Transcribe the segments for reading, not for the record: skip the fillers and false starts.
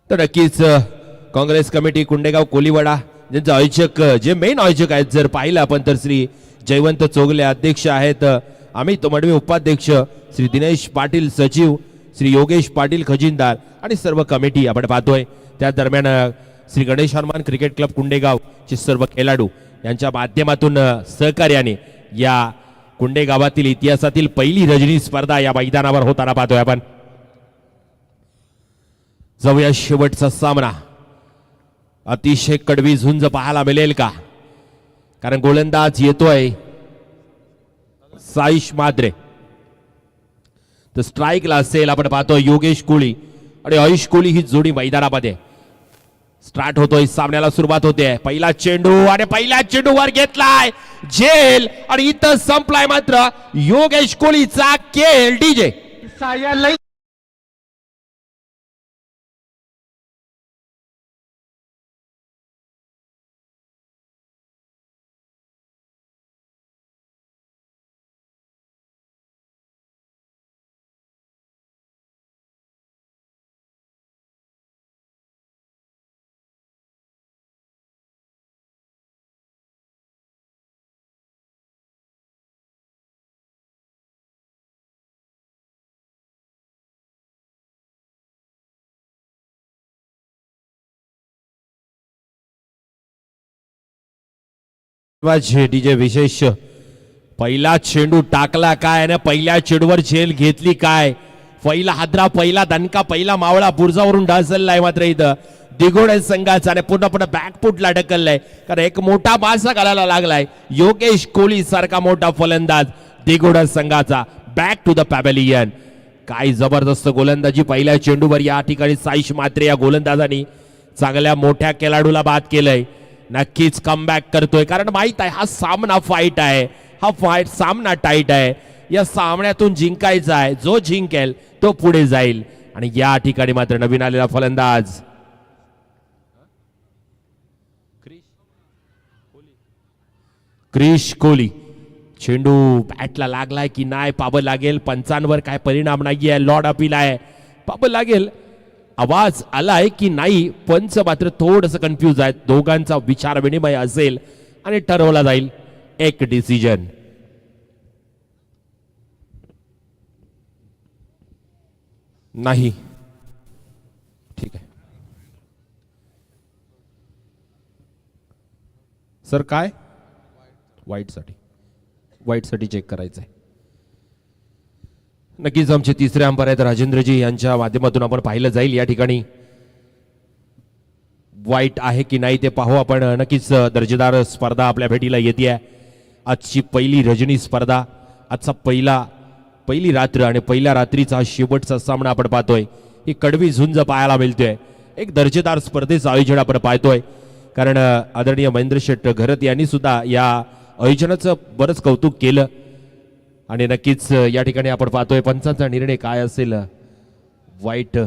तर नक्कीच काँग्रेस कमिटी कुंडेगाव कोलीवाडा ज्यांचं आयोजक जे मेन आयोजक आहेत जर पाहिलं आपण तर श्री जयवंत चोगले अध्यक्ष आहेत, अमित मडवे उपाध्यक्ष, श्री दिनेश पाटील सचिव, श्री योगेश पाटील खजिनदार आणि सर्व कमिटी आपण पाहतोय. त्या दरम्यान श्री गणेश हनुमान क्रिकेट क्लब कुंडेगावचे सर्व खेळाडू यांच्या माध्यमातून सहकार्याने या कुंडेगावातील इतिहासातील पहिली रजनी स्पर्धा या मैदानावर होताना पाहतोय आपण. जाऊया शेवटचा सामना. अतिशय कडवी झुंज पाहायला मिळेल का? कारण गोलंदाज येतोय साईश माद्रे, तर स्ट्राईकला असेल आपण पाहतोय योगेश कोळी आणि आयुष कोळी ही जोडी मैदानामध्ये. स्टार्ट होतोय, सामन्याला सुरुवात होते. पहिला चेंडू आणि पहिल्या चेंडूवर घेतलाय झेल आणि इथं संपलाय मात्र योगेश कोळीचा खेळ. डीजे डीजे विशेष पहिला चेंडू टाकला काय आणि पहिल्या चेंडूवर झेल घेतली काय? पहिला हादरा, पहिला दणका, पहिला मावळा बुरजावरून ढासळलाय मात्र इथं दिघोडे संघाचा आणि पूर्णपणे बॅकफुटला ढकललाय. कारण एक मोठा मासा घालायला लागलाय योगेश कोहली सारखा मोठा फलंदाज दिघोडे संघाचा. Back to the pavilion. काय जबरदस्त गोलंदाजी पहिल्या चेंडूवर या ठिकाणी साईश मात्रे या गोलंदाजांनी चांगल्या मोठ्या खेळाडूला बाद केलंय. नक्कीच कमबॅक करतोय कारण माहित आहे हा सामना फाईट आहे, हा फाईट सामना टाईट आहे. या सामन्यातून जिंकायचा आहे, जो जिंकेल तो पुढे जाईल. आणि या ठिकाणी मात्र नवीन आलेला फलंदाज क्रिश कोहली. चेंडू बॅटला लागलाय की नाही पाब लागेल, पंचांवर काय परिणाम नाहीये. लॉर्ड अपील आहे, पाब लागेल आवाज आलाय की नाही. पंच मात्र थोडंसं कन्फ्यूज आहे. दोघांचा विचार विनिमय असेल आणि ठरवला जाईल एक डिसिजन. नाही ठीक आहे सर. काय वाईट साठी चेक करायचं आहे. नक्कीच आमचे तिसरे अंपायर आहेत राजेंद्रजी, यांच्या माध्यमातून आपण पाहिलं जाईल या ठिकाणी वाईट आहे की नाही ते पाहू आपण. नक्कीच दर्जेदार स्पर्धा आपल्या भेटीला येते. आजची पहिली रजनी स्पर्धा, आजचा पहिली रात्र आणि पहिल्या रात्रीचा हा शेवटचा सामना आपण पाहतोय. ही कडवी झुंज पाहायला मिळतोय. एक दर्जेदार स्पर्धेचं आयोजन आपण पाहतोय. कारण आदरणीय महेंद्र शेठ घरत यांनी सुद्धा या आयोजनाचं बरंच कौतुक केलं. आणि नक्कीच या ठिकाणी आपण पाहतोय पंचांचा निर्णय काय असेल. वाईट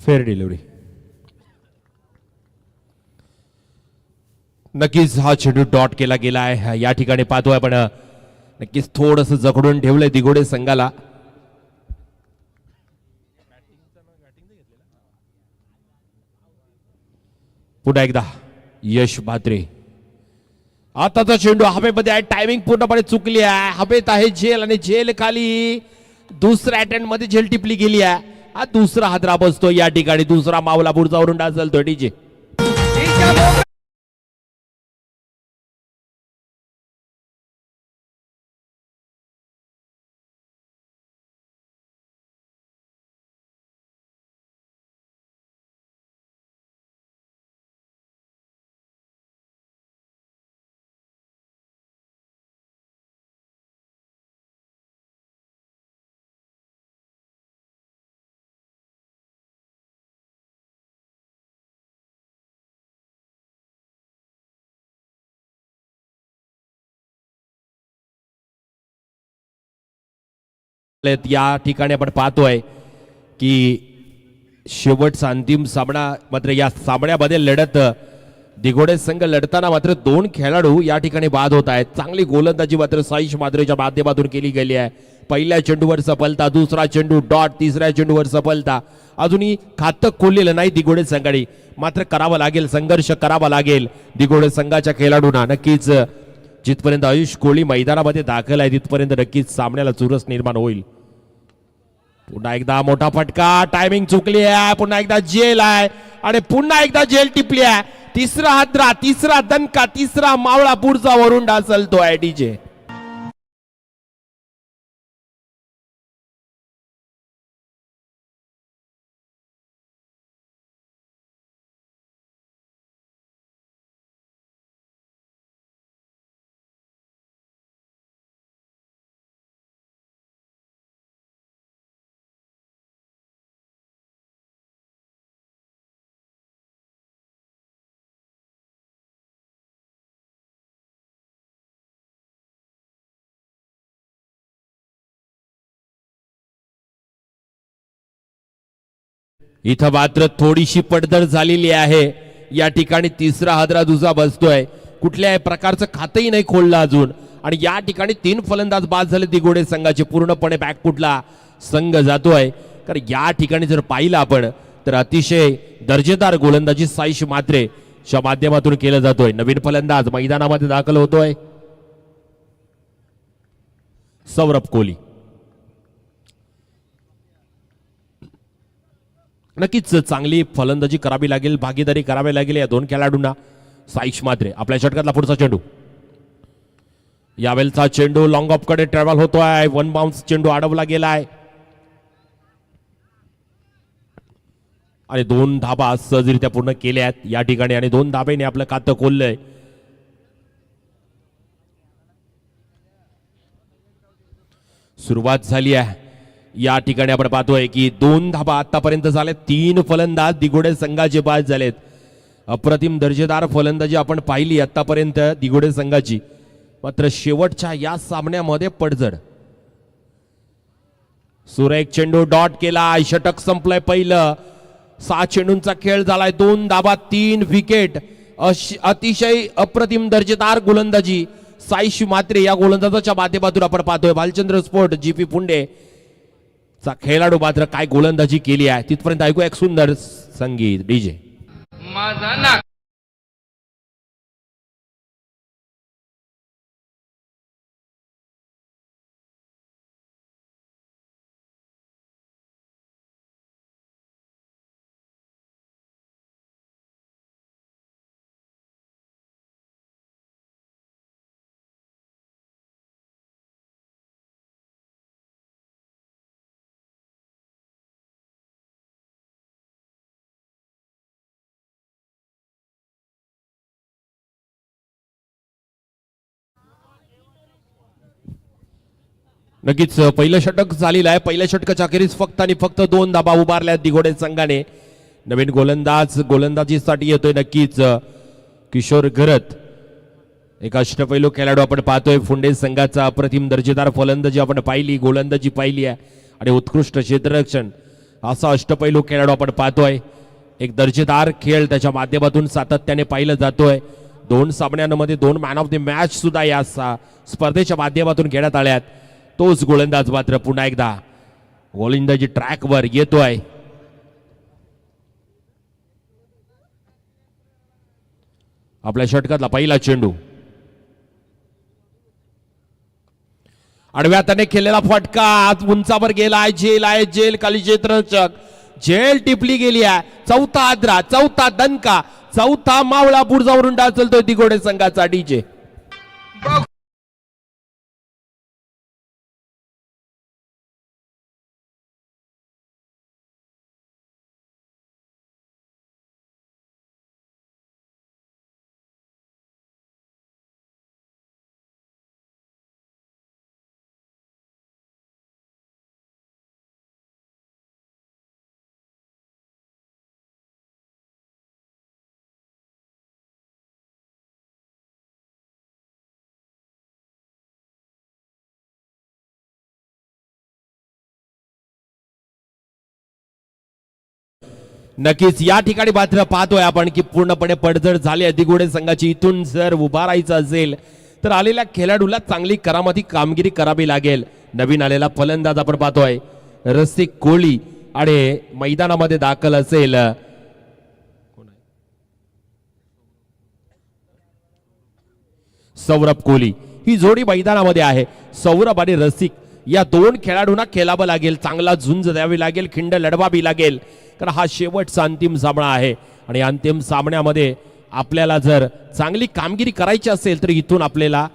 फेअर डिलिव्हरी. नक्कीच हा चेंडू डॉट केला गेला आहे या ठिकाणी पाहतोय आपण. नक्कीच थोडस जखडून ठेवलंय दिघोडे संघाला. पुन्हा एकदा यश भात्रे. आताचा चेंडू हवेमध्ये आहे, टायमिंग पूर्णपणे चुकली आहे. हवेत आहे झेल आणि झेल खाली दुसऱ्या अटेम्प्ट मध्ये झेल टिपली गेली आहे हा दुसरा हादरा बसतो या ठिकाणी, दुसरा मावला बुरजावरून डासलतो डीजे. या ठिकाणी आपण पाहतोय की शेवटचा अंतिम सामना, मात्र या सामन्यामध्ये लढत दिघोडे संघ लढताना मात्र दोन खेळाडू या ठिकाणी बाद होत आहेत. चांगली गोलंदाजी मात्र साईश मात्रेच्या माध्यमातून केली गेली आहे. पहिल्या चेंडूवर सफलता, दुसरा चेंडू डॉट, तिसऱ्या चेंडूवर सफलता. अजूनही खातं खोललेलं नाही दिघोडे संघाने, मात्र करावं लागेल, संघर्ष करावा लागेल दिघोडे संघाच्या खेळाडूंना. नक्कीच जिथपर्यंत आयुष कोहली मैदानामध्ये दाखल आहे तिथपर्यंत नक्कीच सामन्याला चुरस निर्माण होईल. पुन्हा एकदा मोठा फटका, टायमिंग चुकली आहे, पुन्हा एकदा जेल आहे आणि पुन्हा एकदा जेल टिपली आहे. तिसरा हादरा, तिसरा दणका, तिसरा मावळा बुरजावरून डासलतो आहे डीजे. इथं मात्र थोडीशी पडझड झालेली आहे. या ठिकाणी तिसरा हादरा दुसरा बसतोय, कुठल्याही प्रकारचं खातही नाही खोललं अजून. आणि या ठिकाणी 3 फलंदाज बाद झाले दिघोडे संघाचे, पूर्णपणे बॅकफुटला संघ जातोय. कारण या ठिकाणी जर पाहिलं आपण तर अतिशय दर्जेदार गोलंदाजी साईश मात्रेच्या माध्यमातून केलं जातोय. नवीन फलंदाज मैदानामध्ये दाखल होतोय सौरभ कोहली. नक्कीच चांगली फलंदाजी करावी लागेल, भागीदारी करावी लागेल या दोन खेळाडूंना. साईश मात्रे आपल्या षटकातला पुढचा चेंडू, यावेळचा चेंडू लॉंग ऑफ कडे ट्रॅव्हल होतोय. 1 बाउन्स चेंडू अडवला गेलाय आणि 2 धाबा सहजरित्या पूर्ण केल्या आहेत या ठिकाणी आणि 2 धाब्याने आपलं खातं खोललंय. सुरुवात झाली आहे. या ठिकाणी आपण पाहतोय की 2 धाबा आतापर्यंत झाले. 3 फलंदाज दिघोडे संघाचे बाद झालेत. अप्रतिम दर्जेदार फलंदाजी आपण पाहिली आतापर्यंत दिघोडे संघाची, मात्र शेवटच्या या सामन्यामध्ये पडझड. सुरेख चेंडू डॉट केला, षटक संपलंय पहिलं. 6 चेंडूंचा खेळ झालाय, 2 धाबा 3 विकेट. अतिशय अप्रतिम दर्जेदार गोलंदाजी साईश मात्रे या गोलंदाजाच्या माध्यमातून आपण पाहतोय. भालचंद्र स्पोर्ट जीपी पुंडे चा खेळाडू मात्र काय गोलंदाजी केली आहे तिथपर्यंत ऐकू एक सुंदर संगीत डीजे. नक्कीच पहिलं षटक झालेलं आहे. पहिल्या षटकाच्या अखेरीस फक्त आणि फक्त 2 धाबा उभारल्या दिघोडे संघाने. नवीन गोलंदाज गोलंदाजीसाठी येतोय नक्कीच किशोर घरत, एक अष्टपैलू खेळाडू आपण पाहतोय. फुंडे संघाचा अप्रतिम दर्जेदार फलंदाजी आपण पाहिली, गोलंदाजी पाहिली आहे आणि उत्कृष्ट क्षेत्ररक्षण असा अष्टपैलू खेळाडू आपण पाहतोय. एक दर्जेदार खेळ त्याच्या माध्यमातून सातत्याने पाहिलं जातोय. 2 सामन्यांमध्ये 2 मॅन ऑफ द मॅच सुद्धा या स्पर्धेच्या माध्यमातून घेण्यात आल्यात. तोच गोलंदाज मात्र पुन्हा एकदा गोलंदाजी ट्रॅकवर येतोय. आपल्या षटकातला पहिला चेंडू आडव्या त्याने केलेला फटका आज उंचावर गेला आहे. झेल आहे, झेल खाली क्षेत्ररक्षक, झेल टिपली गेली आहे. चौथा आद्रा, चौथा दणका, चौथा मावळा बुरजावरून डाचलतोय दिगोडे संघाचा डीजे. नक्कीच या ठिकाणी मात्र पाहतोय आपण की पूर्णपणे पडझड झाली आहे दिगोडे संघाची. इथून जर उभा राहायचं असेल तर आलेल्या खेळाडूला चांगली करामती कामगिरी करावी लागेल. नवीन आलेला फलंदाज आपण पाहतोय रसिक कोळी आणि मैदानामध्ये दाखल असेल सौरभ कोहली. ही जोडी मैदानामध्ये आहे. सौरभ आणि रसिक या दोन खेळाडूंना खेळावं लागेल, चांगला झुंज द्यावी लागेल, खिंड लढवावी लागेल, कारण हा शेवटचा अंतिम सामना आहे. आणि अंतिम सामन्यामध्ये आपल्याला जर चांगली कामगिरी करायची असेल तर इथून आपल्याला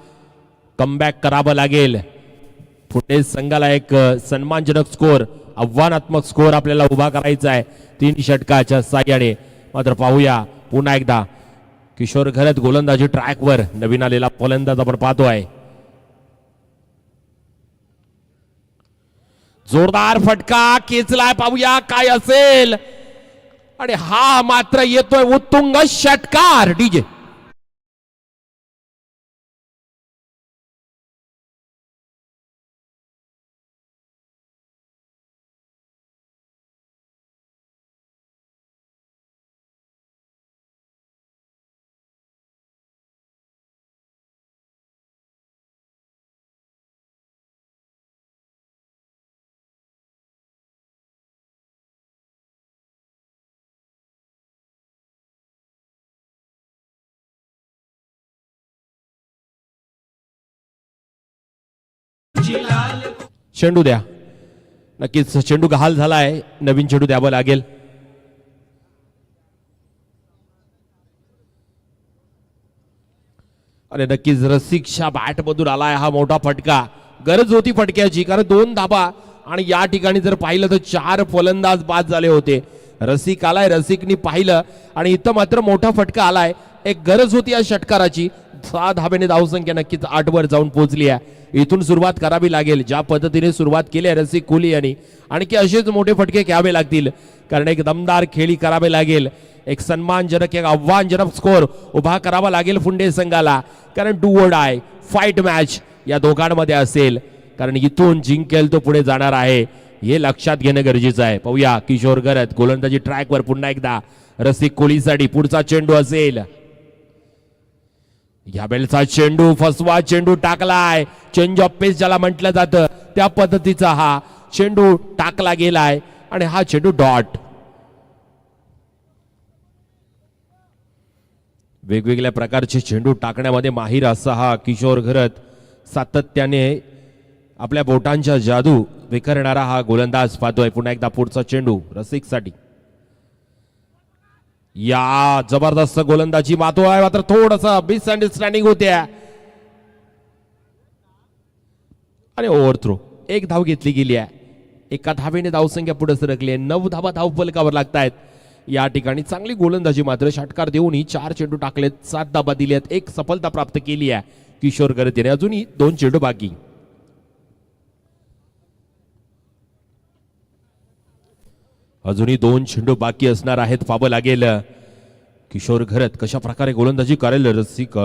कमबॅक करावं लागेल. पुढे संघाला एक सन्मानजनक स्कोर, आव्हानात्मक स्कोर आपल्याला उभा करायचा आहे 3 षटकाच्या साह्याने. मात्र पाहूया पुन्हा एकदा किशोर घरत गोलंदाजी ट्रॅकवर. नवीन आलेला फलंदाज आपण पाहतोय. जोरदार फटका खेचलाय, पाहूया काय असेल. आणि हा मात्र येतोय उत्तुंग षटकार डीजे. चेंडू द्या. नक्कीच चेंडू गहाल झालाय, नवीन चेंडू द्यावं लागेल. आणि नक्कीच रसिकच्या बॅट मधून आलाय हा मोठा फटका. गरज होती फटक्याची, कारण 2 धाबा आणि या ठिकाणी जर पाहिलं तर 4 फलंदाज बाद झाले होते. रसिक आलाय, रसिकनी पाहिलं आणि इथं मात्र मोठा फटका आलाय. एक गरज होती या षटकाराची. 6 धाब्याने धावसंख्या नक्कीच 8 वर जाऊन पोहोचली आहे. इथून सुरुवात करावी लागेल. ज्या पद्धतीने सुरुवात केली आहे रसिक कोहली यांनी, आणखी असेच मोठे फटके घ्यावे लागतील, कारण एक दमदार खेळी करावे लागेल. एक सन्मानजनक, एक आव्हानजनक स्कोर उभा करावा लागेल फुंडे संघाला, कारण डू और डाय फाईट मॅच या दोघांमध्ये असेल. कारण इथून जिंकेल तो पुढे जाणार आहे, हे लक्षात घेणं गरजेचं आहे. पाहूया किशोर घरत गोलंदाजी ट्रॅकवर पुन्हा एकदा रसिक कोहलीसाठी. पुढचा चेंडू असेल. या बेलचा चेंडू फसवा चेंडू टाकलाय. चेंज ऑफ पेस ज्याला म्हटलं जातं त्या पद्धतीचा हा चेंडू टाकला गेलाय आणि हा चेंडू डॉट. वेगवेगळ्या प्रकारचे चेंडू टाकण्यामध्ये माहीर असा हा किशोर घरत, सातत्याने आपल्या बोटांच्या जादू विखरणारा हा गोलंदाज पाहतोय. पुन्हा एकदा पुढचा चेंडू रसिक साठी. या जबरदस्त गोलंदाजी मारतोय, मात्र थोडासा मिसअंडरस्टँडिंग होत्या आणि ओव्हरथ्रो. 1 धाव घेतली गेली आहे. एका धावेने धावसंख्या पुढे सरकली आहे. 9 धावा धावफलकावर लागतायत. या ठिकाणी चांगली गोलंदाजी मात्र षटकार देऊनही 4 चेंडू टाकलेत, 7 धाबा दिल्यात, 1 सफलता प्राप्त केली आहे किशोर घरत याने. अजूनही 2 चेंडू बाकी. अजूनही 2 चेंडू बाकी असणार आहेत. पाहावं लागेल किशोर घरत कशा प्रकारे गोलंदाजी करेल. रसिक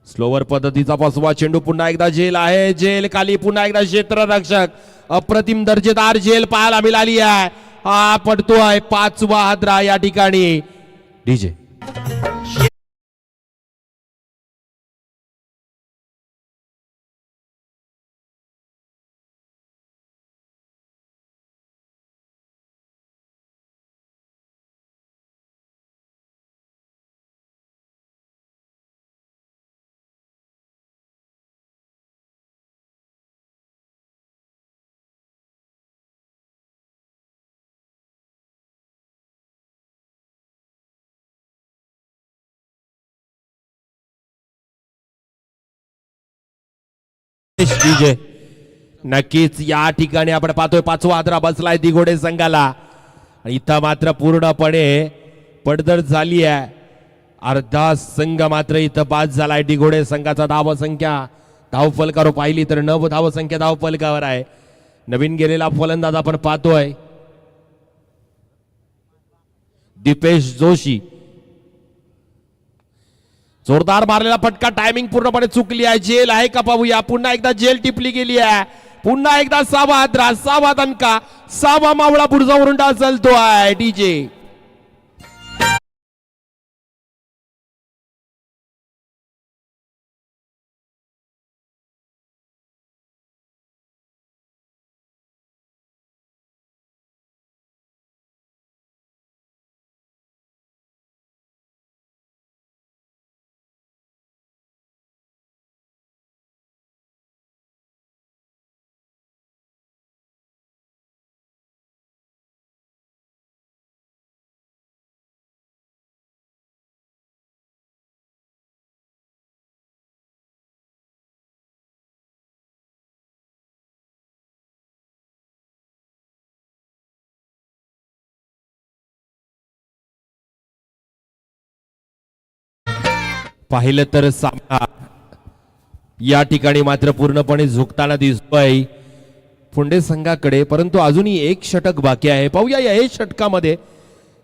स्लोवर पद्धतीचा फसवा चेंडू. पुन्हा एकदा झेल आहे, झेल खाली, पुन्हा एकदा क्षेत्ररक्षक. अप्रतिम दर्जेदार झेल पाहायला मिळाली आहे. हा पडतोय 5वा हादरा या ठिकाणी डीजे. डीजे नक्कीच या ठिकाणी आपण पाहतोय पाचवा हादरा बसलाय दिघोडे संघाला आणि इथं मात्र पूर्णपणे पडझड झाली आहे. अर्धा संघ मात्र इथं बाद झालाय. दिघोडे संघाचा धाव संख्या धाव फलकावर पाहिली तर 9 धाव संख्या धाव फलकावर आहे. नवीन गेलेला फलंदाज आपण पाहतोय दीपेश जोशी. जोरदार मारलेला फटका टायमिंग पूर्णपणे चुकली आहे. जेल आहे का पाहूया. पुन्हा एकदा जेल टिपली गेली आहे. पुन्हा एकदा 6वा हादरा 6वा दणका 6वा मावळा पुढचा उरुंडा चालतोय डीजे. पाहिलं तर सामना या ठिकाणी मात्र पूर्णपणे झुकताना दिसतोय पुंडे संघाकडे. परंतु अजूनही एक षटक बाकी आहे. पाहूया या षटकामध्ये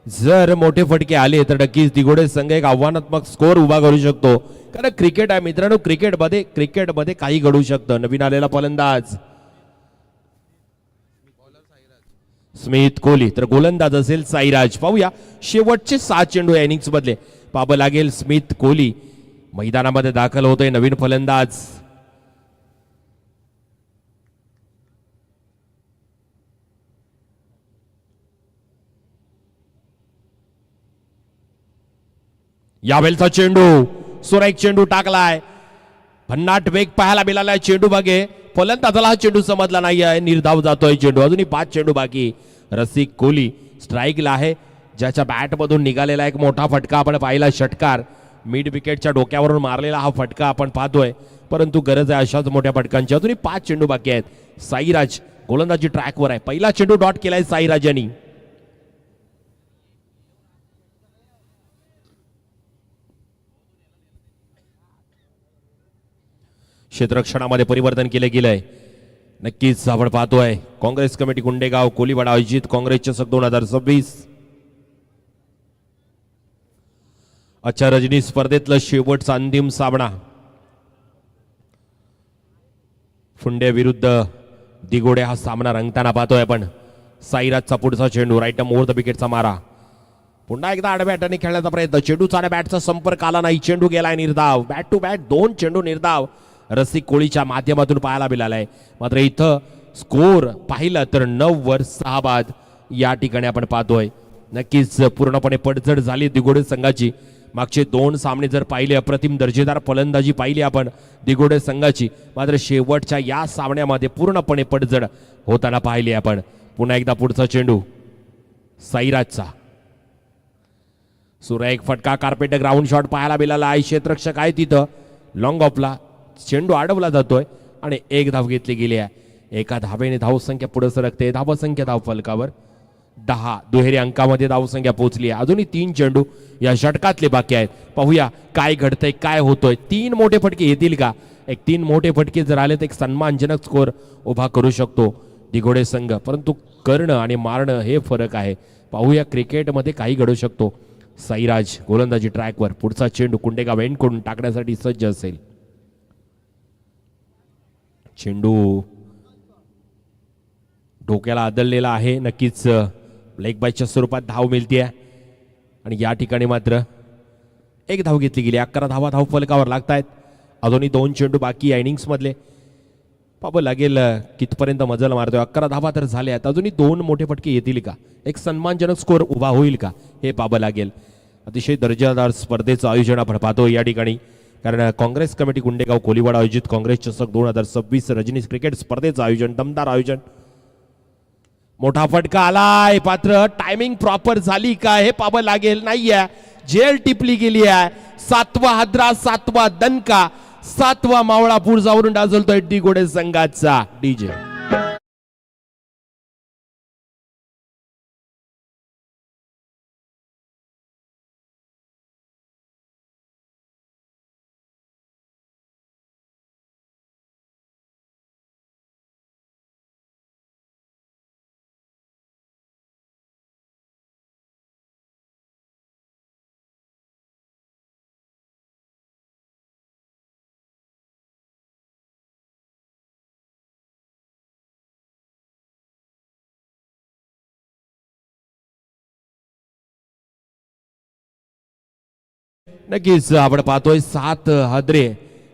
जर मोठे फटके आले तर नक्कीच दिघोडे संघ एक आव्हानात्मक स्कोर उभा करू शकतो. कारण क्रिकेट आहे मित्रांनो. क्रिकेटमध्ये काही घडू शकतं. नवीन आलेला फलंदाज स्मिथ कोहली तर गोलंदाज असेल साईराज. पाहूया शेवटचे 7 चेंडू इनिंग्स मधले पाहावं लागेल. स्मिथ कोहली मैदानामध्ये दाखल होतोय. नवीन फलंदाज यावेळचा चेंडू सुरेख चेंडू टाकलाय. भन्नाट वेग पाहायला मिळालाय चेंडू मागे. फलंदाजाला हा चेंडू समजला नाही आहे. निर्धाव जातोय चेंडू. अजूनही 5 चेंडू बाकी. रसिक कोहली स्ट्राईकला आहे. ज्याच्या बॅट मधून निघालेला एक मोठा फटका आपण पाहिला. षटकार मिड विकेटच्या डोक्यावरून मारलेला हा फटका आपण पाहतोय. परंतु गरज आहे अशाच मोठ्या फटकांची. अजूनही 5 चेंडू बाकी आहेत. साईराज गोलंदाजी ट्रॅकवर आहे. पहिला चेंडू डॉट केलाय साईराज यांनी. क्षेत्ररक्षणामध्ये परिवर्तन केले गेलंय. नक्कीच आपण पाहतोय काँग्रेस कमिटी गुंडेगाव कोलीवाडा आयोजित काँग्रेस चषक 2026 आजच्या रजनी स्पर्धेतला शेवटचा अंतिम सामना. फुंडे विरुद्ध दिघोडे हा सामना रंगताना पाहतोय आपण. साईराजचा पुढचा चेंडू राईट ओव्हर द विकेटचा मारा. पुन्हा एकदा आडव्या बॅटने खेळण्याचा प्रयत्न. चेंडूचा आडव्या बॅटचा संपर्क आला नाही. चेंडू गेलाय निर्धाव. बॅट टू बॅट 2 चेंडू निर्धाव रसिक कोहलीच्या माध्यमातून पाहायला मिळालाय. मात्र इथं स्कोर पाहिलं तर 9 वर 6 बाद या ठिकाणी आपण पाहतोय. नक्कीच पूर्णपणे पडझड झाली दिघोडे संघाची. मागचे 2 सामने जर पाहिले अप्रतिम दर्जेदार फलंदाजी पाहिली आपण दिघोडे संघाची. मात्र शेवटच्या या सामन्यामध्ये पूर्णपणे पडझड होताना पाहिली आपण. पुन्हा एकदा पुढचा चेंडू साईराजचा सुरेख फटका. कार्पेट ग्राउंड शॉट पाहायला मिळाला आहे. क्षेत्ररक्षक आहे तिथं. लॉंग ऑफला चेंडू अडवला जातोय आणि 1 धाव घेतली गेली आहे. एका धावेने धावसंख्या पुढे सरकते. धावसंख्या धाव फलकावर 10 दुहेरी अंकामध्ये धावसंख्या पोहोचली आहे. अजूनही 3 चेंडू या षटकातले बाकी आहेत. पाहूया काय घडतंय काय होतोय. 3 मोठे फटके येतील का. एक 3 मोठे फटके जर आले तर एक सन्मानजनक स्कोर उभा करू शकतो दिघोडे संघ. परंतु करणं आणि मारणं हे फरक आहे. पाहूया क्रिकेटमध्ये काही घडू शकतो. साईराज गोलंदाजी ट्रॅकवर. पुढचा चेंडू कुंडेगाव एंड करून टाकण्यासाठी सज्ज असेल. चेंडू डोक्याला आदळलेला आहे. नक्कीच लेग बायच्या स्वरूपात धाव मिळते आणि या ठिकाणी मात्र 1 धाव घेतली गेली. 11 धावा धाव फलकावर लागतायत. अजूनही 2 चेंडू बाकी या इनिंग्स मधले. पाहावं लागेल कितपर्यंत मजल मारतोय. 11 धावा तर झाल्या आहेत. अजूनही 2 मोठे फटके येतील का. एक सन्मानजनक स्कोर उभा होईल का हे पाहावं लागेल. अतिशय दर्जेदार स्पर्धेचं आयोजन आपण पाहतो या ठिकाणी. कारण काँग्रेस कमिटी गुंडेगाव कोलीवाडा आयोजित काँग्रेस चषक 2026 रजनी क्रिकेट स्पर्धेचं आयोजन. दमदार आयोजन. मोठा फटका आलाय. पात्र टायमिंग प्रॉपर झाली का हे पाहावं लागेल. नाहीये. जेल टिपली गेली आहे. 7वा हादरा 7वा दणका 7वा मावळा पुरजावरून डाजलतोय दिगोडे संघाचा डीजे. नक्कीच आपण पाहतोय 7 हादरे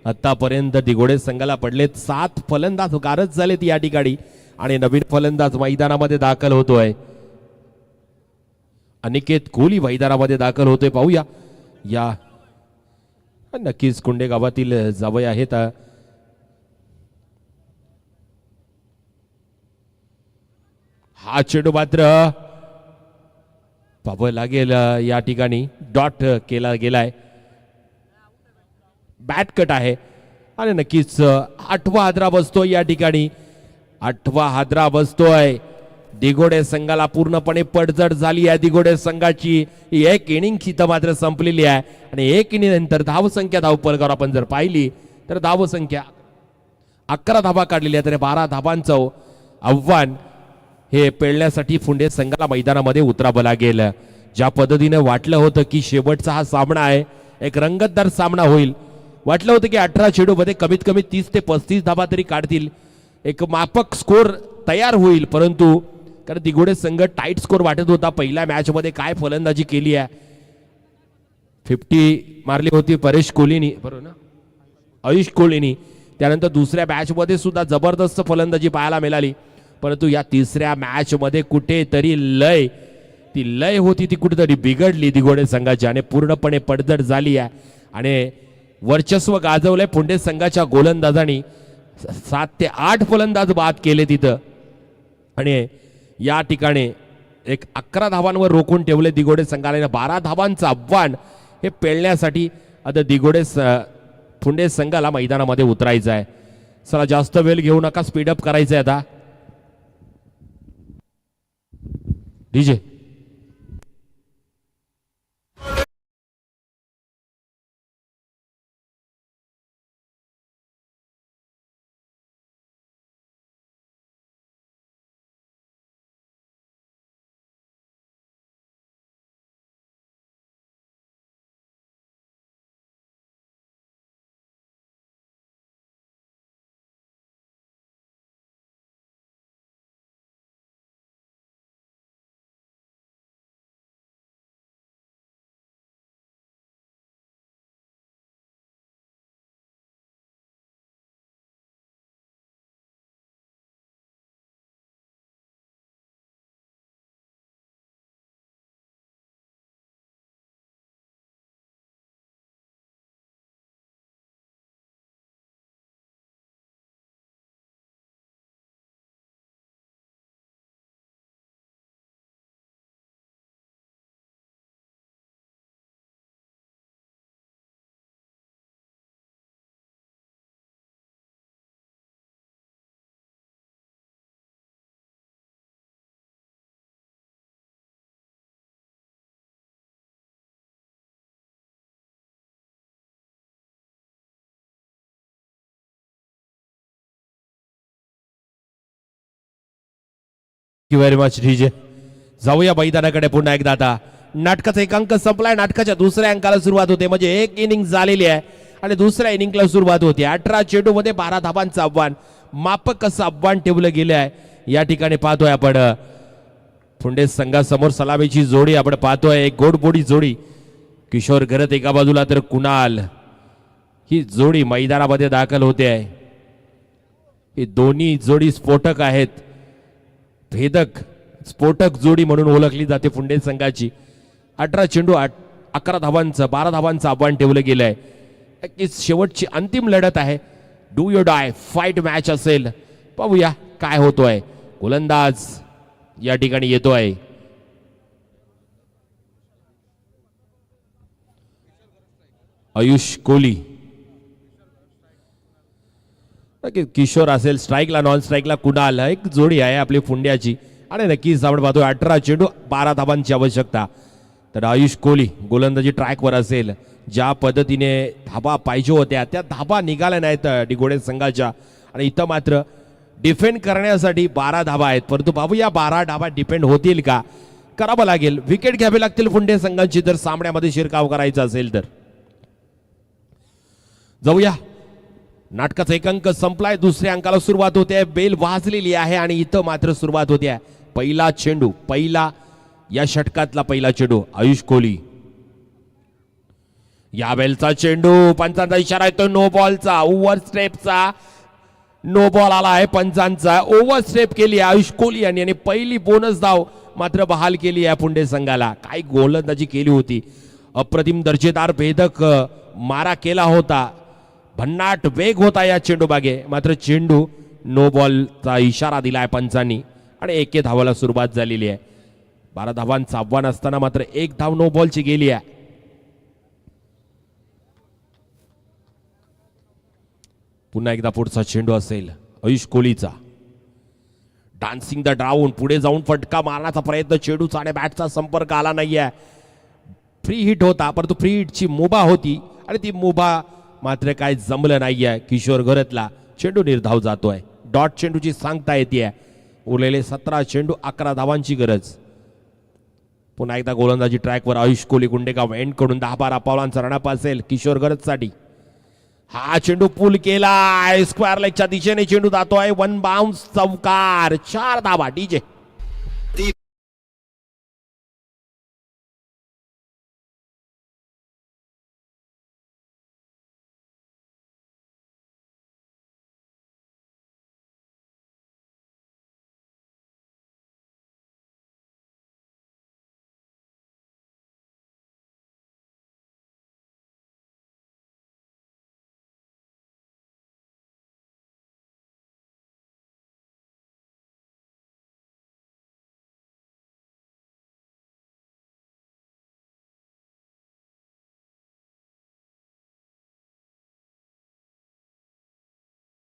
आतापर्यंत दिगोडे संघाला पडलेत. 7 फलंदाज गारज झालेत या ठिकाणी आणि नवीन फलंदाज मैदानामध्ये दाखल होतोय. अनिकेत कोहली मैदानामध्ये दाखल होतोय. पाहूया या नक्कीच कुंडे गावातील जावई आहेत. हा चेंडू मात्र पाहावं लागेल या ठिकाणी डॉट केला गेलाय. बॅट कट आहे आणि नक्कीच 8वा हादरा बसतोय या ठिकाणी. 8वा हादरा बसतोय. दिगोडे संघाला पूर्णपणे पडझड झाली आहे. दिगोडे संघाची एक इनिंग इथं मात्र संपलेली आहे आणि एक इनिंग नंतर धावसंख्या धावपलकर आपण जर पाहिली तर धावसंख्या 11 धावा काढलेल्या आहेत. 12 धावांचं आव्हान हे पेलण्यासाठी फुंडे संघाला मैदानामध्ये उतरावं लागेल. ज्या पद्धतीने वाटलं होतं की शेवटचा हा सामना आहे, एक रंगतदार सामना होईल. वाटलं होतं की 18 चेंडूमध्ये कमीत कमी 30 ते 35 धावा तरी काढतील, एक माफक स्कोर तयार होईल. परंतु कारण दिगोडे संघ टाईट स्कोर वाटत होता. पहिल्या मॅच मध्ये काय फलंदाजी केली आहे. 50 मारली होती परेश कोहलीनी, बरोबर ना, आयुष कोहलीनी. त्यानंतर दुसऱ्या मॅच मध्ये सुद्धा जबरदस्त फलंदाजी पाहायला मिळाली. परंतु या तिसऱ्या मॅच मध्ये कुठेतरी ती लय होती ती कुठेतरी बिघडली दिगोडे संघाची आणि पूर्णपणे पडझड झाली आहे आणि वर्चस्व गाजवलंय फुंडे संघाच्या गोलंदाजांनी. 7 ते 8 फलंदाज बाद केले तिथं आणि या ठिकाणी एक 11 धावांवर रोखून ठेवले दिगोडे संघाला. 12 धावांचं आव्हान हे पेलण्यासाठी आता फुंडे संघाला मैदानामध्ये उतरायचं आहे. चला जास्त वेळ घेऊ नका, स्पीडअप करायचं आहे आता. DJ very much DJ. जाऊया मैदानाकडे पुन्हा एकदा. आता नाटकाचा एक अंक संपलाय. नाटकाच्या दुसऱ्या अंकाला सुरुवात होते, म्हणजे एक इनिंग झालेली आहे आणि दुसऱ्या इनिंगला सुरुवात होते. 18 चेंडू मध्ये 12 धावांचं आव्हान, मापक असं आव्हान ठेवलं गेलं आहे. या ठिकाणी पाहतोय आपण फुंडे संघासमोर सलामीची जोडी आपण पाहतोय. एक गोडबोडी जोडी, किशोर घरत एका बाजूला तर कुणाल, ही जोडी मैदानामध्ये दाखल होते आहे. ही दोन्ही जोडी स्फोटक आहेत, भेदक स्फोटक जोडी म्हणून ओळखली जाते फुंडे संघाची. 18 चेंडू 11 धावांचं 12 धावांचं आव्हान ठेवलं गेलं आहे. शेवटची अंतिम लढत आहे. Do you die fight match असेल. पाहूया काय होतोय. गोलंदाज या ठिकाणी येतोय. आयुष कोहली, किशोर असेल स्ट्राईकला, नॉन स्ट्राईकला कुणाल, एक जोडी आहे आपली फुंड्याची. आणि नक्कीच आपण पाहतोय 18 चेंडू 12 धाबांची आवश्यकता. तर आयुष कोहली गोलंदाजी ट्रॅकवर असेल. ज्या पद्धतीने धाबा पाहिजे होत्या त्या धाबा निघाल्या नाहीत दिघोडे संघाच्या. आणि इथं मात्र डिफेंड करण्यासाठी 12 धाबा आहेत, परंतु बाबू या 12 धाबा डिपेंड होतील का, करावं लागेल. विकेट घ्यावी लागतील फुंडे संघाची जर सामन्यामध्ये शिरकाव करायचा असेल तर. जाऊया, नाटकाचा एक अंक संपलाय, दुसऱ्या अंकाला सुरुवात होते. बेल वाजलेली आहे आणि इथं मात्र सुरुवात होते. पहिला चेंडू, पहिला या षटकातला पहिला चेंडू आयुष कोहली. या बेलचा चेंडू, पंचांचा इशारा येतो नो बॉलचा, ओव्हर स्टेपचा. नो बॉल आला आहे पंचांचा. ओव्हर स्टेप केली आयुष कोहली यांनी आणि पहिली बोनस धाव मात्र बहाल केली आहे पुंडे संघाला. काय गोलंदाजी केली होती, अप्रतिम दर्जेदार भेदक मारा केला होता, भन्नाट वेग होता या चेंडू बागे. मात्र चेंडू नो बॉलचा इशारा दिलाय पंचांनी आणि 1 धावाला सुरुवात झालेली आहे. 12 धावांचं आव्हान असताना मात्र 1 धाव नो बॉलची गेली आहे. पुन्हा एकदा पुढचा चेंडू असेल आयुष कोहलीचा. डान्सिंग द ड्राऊन, पुढे जाऊन फटका मारण्याचा प्रयत्न, चेंडूचा आणि बॅटचा संपर्क आला नाहीये. फ्री हिट होता, परंतु फ्री हिटची मुभा होती आणि ती मुभा मात्र काय जमलं नाहीये किशोर घरतला. चेंडू निर्धाव जातोय. डॉट चेंडूची सांगता येते. उरलेले 17 चेंडू 11 धावांची गरज. पुन्हा एकदा गोलंदाजी ट्रॅकवर आयुष कोहली. गुंडेगाव एंड कडून 10-12 पावलांचा रनअप असेल किशोर घरतसाठी. हा चेंडू पूल केला, स्क्वेअर लेगच्या दिशेने चेंडू जातोय. 1 बाउन्स, चौकार, 4 धावा. डीजे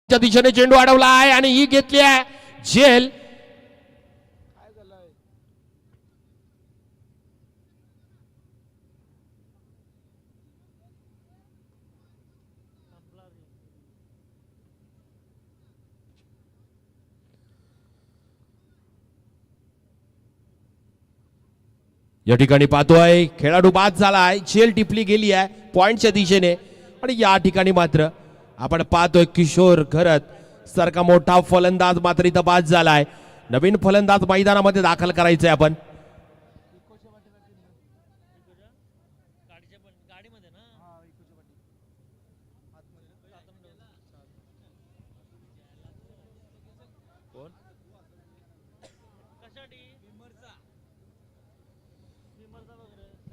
च्या दिशेने चेंडू अडवला आहे आणि ही घेतली आहे झेल. या ठिकाणी पाहतोय खेळाडू बाद झालाय, झेल टिपली गेली आहे पॉइंटच्या दिशेने. आणि या ठिकाणी मात्र आपण पाहतोय किशोर घरत सारखा मोठा फलंदाज मात्र इथं बाद झालाय. नवीन फलंदाज मैदानामध्ये दाखल करायचंय आपण.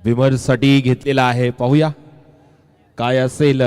विमर्शसाठी घेतलेला आहे, पाहूया काय असेल.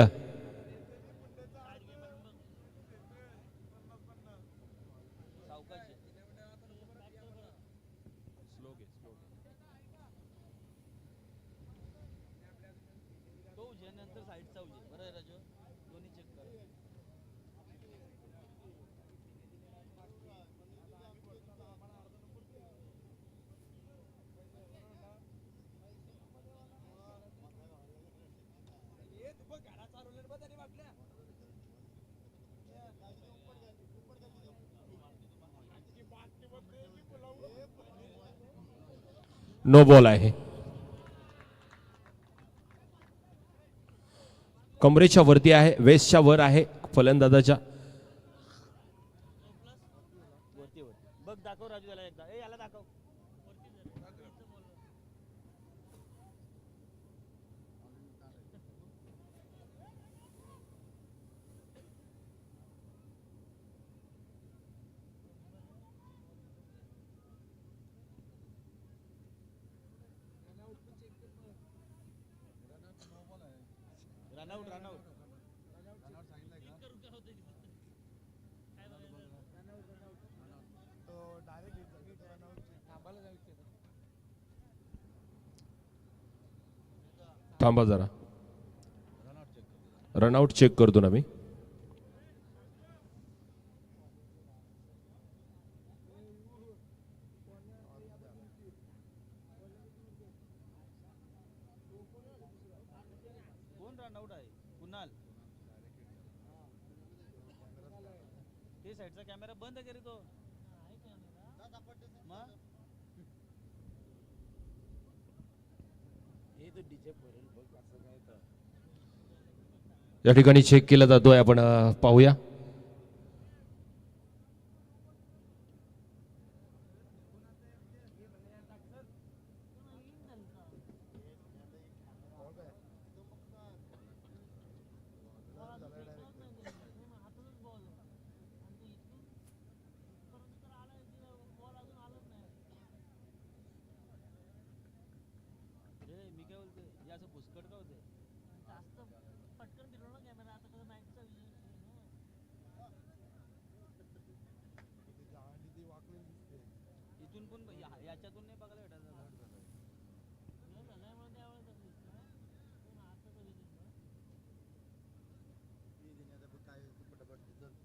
नो बॉल आहे. कमरेच्या वरती आहे, वेस्टच्या वर आहे फलंदाजाच्या. थांबा जरा, रनआउट चेक करतो ना मी. रन आउट आहे कुणाल ते साईडचा कॅमेरा बंद करे तो मग हे तो डीजे भरेल बघ असं काय तर या ठिकाणी चेक केला जातोय आपण पाहूया. मी काय बोलते हे असं पुष्कळ का होते जास्त पटकन फिरवला कॅमेरा आता कसं मॅचचा इथून पण याच्यातून नाही बघायला भेटायचं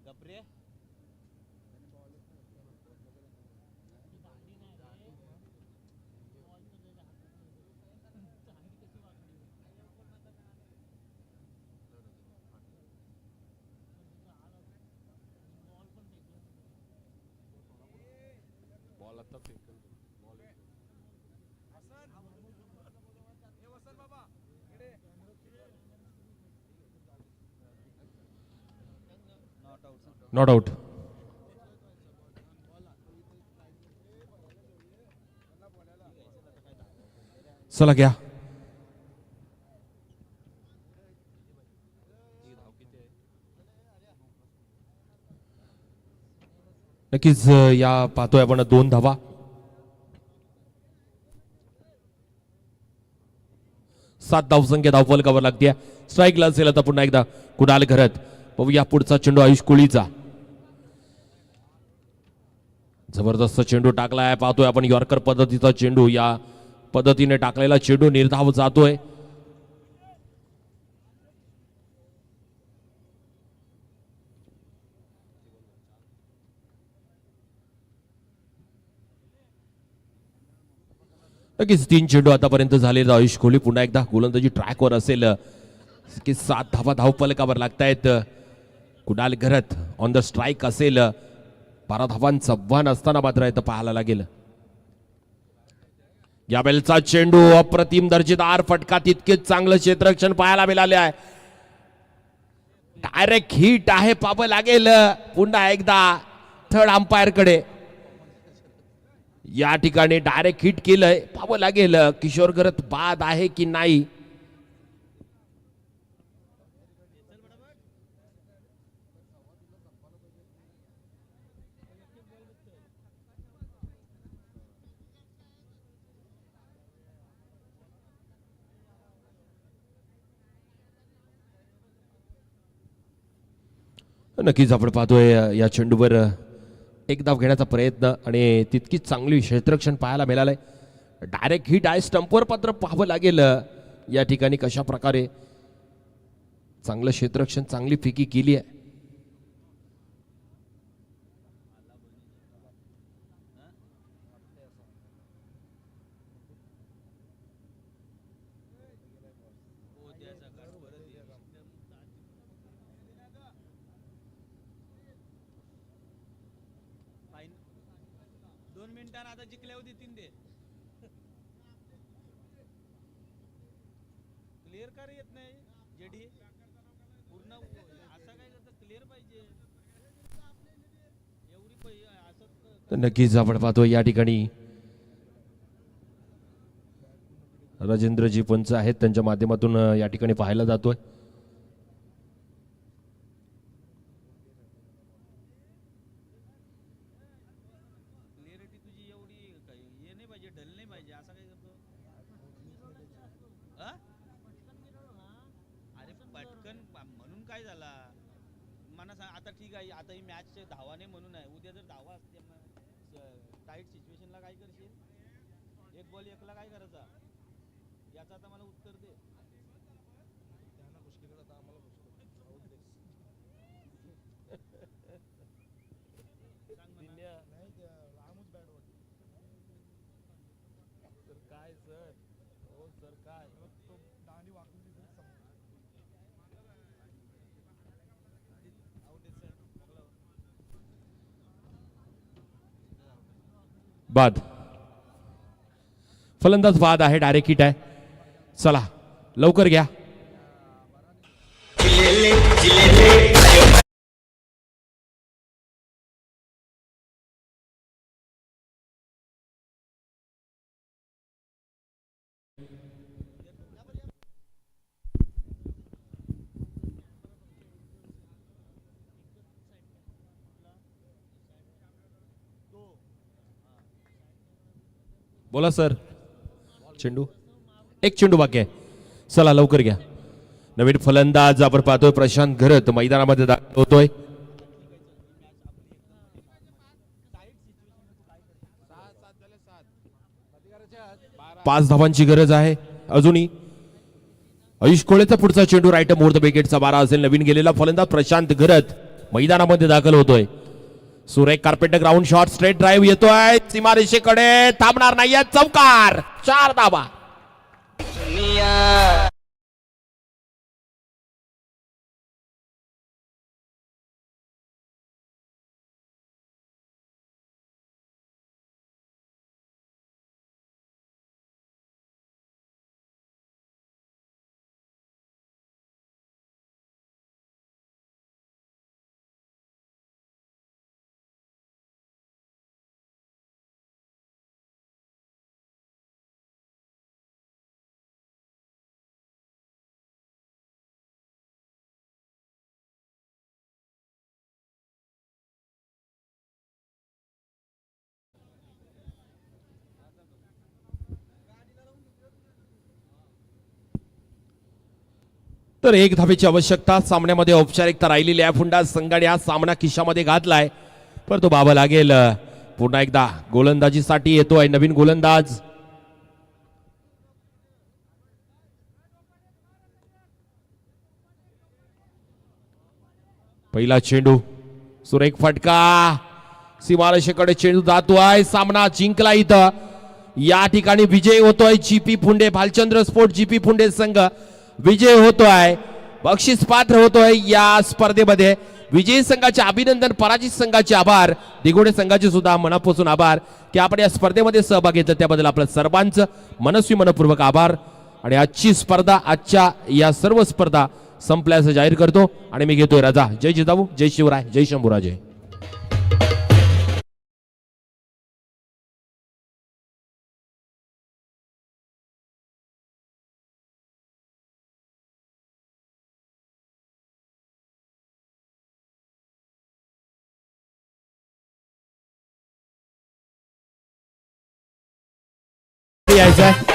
गपरे बॉल आता फेकल नॉट आउट. चला घ्या. नक्कीच या पाहतोय आपण 2 धावा. सात धावसंख्या धावफलकावर लागते. स्ट्राईकला असेल आता पुन्हा एकदा कुणाल घरत. बघूया पुढचा चेंडू आयुष कोळीचा. जबरदस्त चेंडू टाकलाय. पाहतोय आपण यॉर्कर पद्धतीचा चेंडू. या पद्धतीने टाकलेला चेंडू निर्धाव जातोय. नक्कीच 3 चेंडू आतापर्यंत झालेला आयुष कोहली पुन्हा एकदा गोलंदाजी ट्रॅकवर असेल की 7 धावा धावफलकावर लागतायत. कुणाल घरत ऑन द स्ट्राईक असेल. 12 धावांचा आव्हान असताना मात्र इथं पाहायला लागेल. या बेलचा चेंडू अप्रतिम दर्जेदार फटका. तितकेच चांगलं क्षेत्ररक्षण पाहायला मिळाले आहे. डायरेक्ट हिट आहे पाहावं लागेल पुन्हा एकदा थर्ड अंपायर कडे. या ठिकाणी डायरेक्ट हिट केलंय पाहावं लागेल किशोर घरत बाद आहे की नाही. नक्कीच आपण पाहतोय या चेंडूवर एक धाव घेण्याचा प्रयत्न आणि तितकीच चांगली क्षेत्ररक्षण पाहायला मिळालंय. डायरेक्ट हिट आहे स्टंपवर पात्र पाहावं लागेल या ठिकाणी कशा प्रकारे चांगलं क्षेत्ररक्षण चांगली फेकी केली आहे. आता जिंकल्या होती 3 दे क्लिअर का येत नाही जेडी पूर्ण असं काय करतं क्लिअर पाहिजे एवढी असं. नक्कीच आपण पाहतोय या ठिकाणी राजेंद्रजी पंच आहेत त्यांच्या माध्यमातून या ठिकाणी पाहायला जातोय. म्हणून काय झाला मला सांग आता. ठीक आहे आता ही मॅच धावाने म्हणून आहे. उद्या जर धावा असते टाईट सिच्युएशनला काय करशील. 1 बॉल 1 ला काय करायचा याचा आता मला उत्तर दे. काय सर हो सर काय बाद. फलंदाज बाद आहे, डायरेक्ट हिट आहे. चला लवकर घ्या. बोला सर. चेंडू, एक चेंडू बाकी आहे. चला लवकर घ्या. नवीन फलंदाज आपण पाहतोय प्रशांत घरत मैदानामध्ये दाखल होतोय. पाच धावांची गरज आहे अजूनही. आयुष कोळेचा पुढचा चेंडू राईट मोर द विकेटचा 12 असेल. नवीन गेलेला फलंदाज प्रशांत घरत मैदानामध्ये दाखल होतोय. सुरेख carpet ground shot, straight drive येतोय सीमारेषेकडे, थांबणार नाहीये. चौकार, 4 धावा. तर एक धावेची आवश्यकता. सामन्यामध्ये औपचारिकता राहिलेली आहे. फुंडा संघाने हा सामना खिशामध्ये घातलाय, पर तो बाबा लागेल. पुन्हा एकदा गोलंदाजीसाठी येतोय नवीन गोलंदाज. पहिला चेंडू, सुरेख फटका, सीमारेषेकडे चेंडू जातोय. सामना जिंकला इथं. या ठिकाणी विजय होतोय जीपी फुंडे, भालचंद्र स्पोर्ट जीपी फुंडे संघ विजय होतोय, बक्षीस पात्र होतोय या स्पर्धेमध्ये. विजयी संघाचे अभिनंदन, पराजित संघाचे आभार, दिघोडे संघाचे सुद्धा मनापासून आभार की आपण या स्पर्धेमध्ये सहभाग घेतला, त्याबद्दल आपलं सर्वांचं मनस्वी मनपूर्वक आभार. आणि आजची स्पर्धा, आजच्या या सर्व स्पर्धा संपल्याचं जाहीर करतो आणि मी घेतोय रजा. जय जिजाऊ, जय शिवराय, जय शंभूराजे. यायचं